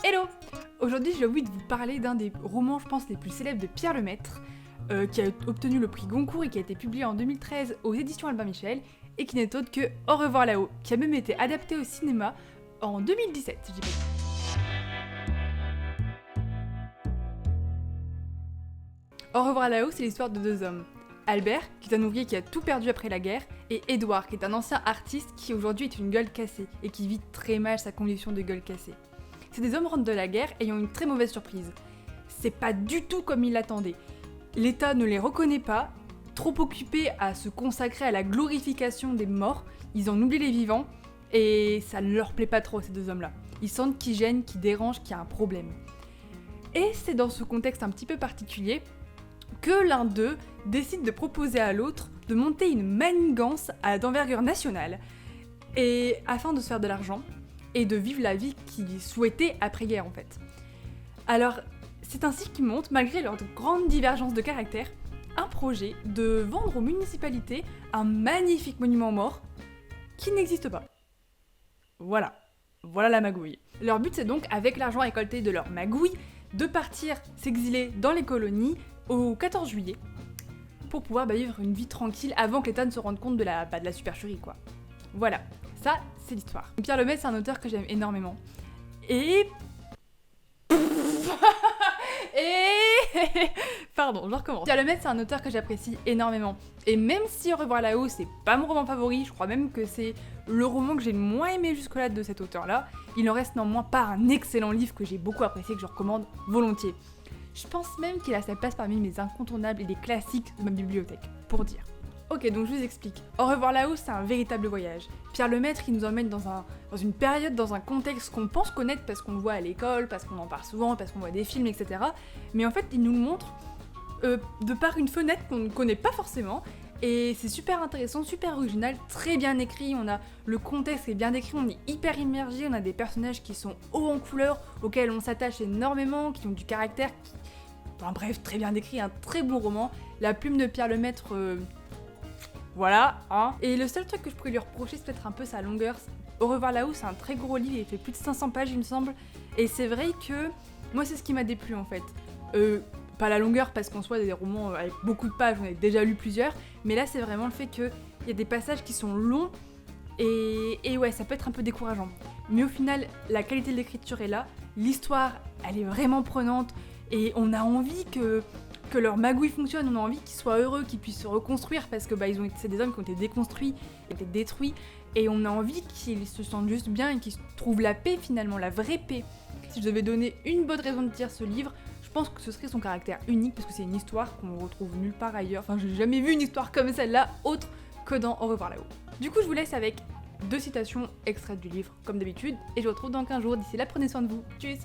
Hello! Aujourd'hui j'ai envie de vous parler d'un des romans je pense les plus célèbres de Pierre Lemaitre, qui a obtenu le prix Goncourt et qui a été publié en 2013 aux éditions Albin Michel, et qui n'est autre que Au revoir là-haut, qui a même été adapté au cinéma en 2017, si je dis pas de bêtises. Au revoir là-haut, c'est l'histoire de deux hommes. Albert, qui est un ouvrier qui a tout perdu après la guerre, et Édouard, qui est un ancien artiste qui aujourd'hui est une gueule cassée, et qui vit très mal sa condition de gueule cassée. Ces deux hommes rentrent de la guerre ayant une très mauvaise surprise. C'est pas du tout comme ils l'attendaient. L'État ne les reconnaît pas, trop occupés à se consacrer à la glorification des morts, ils en oublient les vivants, et ça ne leur plaît pas trop ces deux hommes-là. Ils sentent qu'ils gênent, qu'ils dérangent, qu'il y a un problème. Et c'est dans ce contexte un petit peu particulier que l'un d'eux décide de proposer à l'autre de monter une manigance d'envergure nationale, et afin de se faire de l'argent, et de vivre la vie qu'ils souhaitaient après-guerre en fait. Alors, c'est ainsi qu'ils montent, malgré leur grande divergence de caractère, un projet de vendre aux municipalités un magnifique monument aux morts qui n'existe pas. Voilà la magouille. Leur but c'est donc, avec l'argent récolté de leur magouille, de partir s'exiler dans les colonies au 14 juillet pour pouvoir vivre une vie tranquille avant que l'État ne se rende compte de la supercherie quoi. Voilà, ça c'est l'histoire. Pierre Lemaitre c'est un auteur que j'aime énormément. Pardon, je recommence. Pierre Lemaitre c'est un auteur que j'apprécie énormément. Et même si Au revoir là-haut c'est pas mon roman favori, je crois même que c'est le roman que j'ai le moins aimé jusque-là de cet auteur-là, il en reste néanmoins pas un excellent livre que j'ai beaucoup apprécié, que je recommande volontiers. Je pense même qu'il a sa place parmi mes incontournables et des classiques de ma bibliothèque, pour dire. Ok, donc je vous explique. Au revoir là-haut, c'est un véritable voyage. Pierre Lemaitre, il nous emmène dans une période, dans un contexte qu'on pense connaître parce qu'on le voit à l'école, parce qu'on en parle souvent, parce qu'on voit des films, etc. Mais en fait, il nous le montre de par une fenêtre qu'on ne connaît pas forcément. Et c'est super intéressant, super original, très bien écrit. On a le contexte qui est bien décrit, on est hyper immergé, on a des personnages qui sont hauts en couleur, auxquels on s'attache énormément, qui ont du caractère. Enfin bref, très bien décrit, un très bon roman. La plume de Pierre Lemaitre... Voilà, hein. Et le seul truc que je pourrais lui reprocher, c'est peut-être un peu sa longueur. Au revoir là-haut, c'est un très gros livre, il fait plus de 500 pages, il me semble. Et c'est vrai que moi, c'est ce qui m'a déplu en fait. Pas la longueur, parce qu'en soi, des romans avec beaucoup de pages, j'en ai déjà lu plusieurs. Mais là, c'est vraiment le fait qu'il y a des passages qui sont longs. Et ouais, ça peut être un peu décourageant. Mais au final, la qualité de l'écriture est là. L'histoire, elle est vraiment prenante. Et on a envie que leur magouille fonctionne, on a envie qu'ils soient heureux, qu'ils puissent se reconstruire parce que c'est des hommes qui ont été déconstruits, qui ont été détruits, et on a envie qu'ils se sentent juste bien et qu'ils trouvent la paix finalement, la vraie paix. Si je devais donner une bonne raison de lire ce livre, je pense que ce serait son caractère unique parce que c'est une histoire qu'on retrouve nulle part ailleurs. Enfin, j'ai jamais vu une histoire comme celle-là autre que dans Au revoir là-haut. Du coup, je vous laisse avec 2 citations extraites du livre, comme d'habitude, et je vous retrouve dans 15 jours. D'ici là, prenez soin de vous. Tchuss!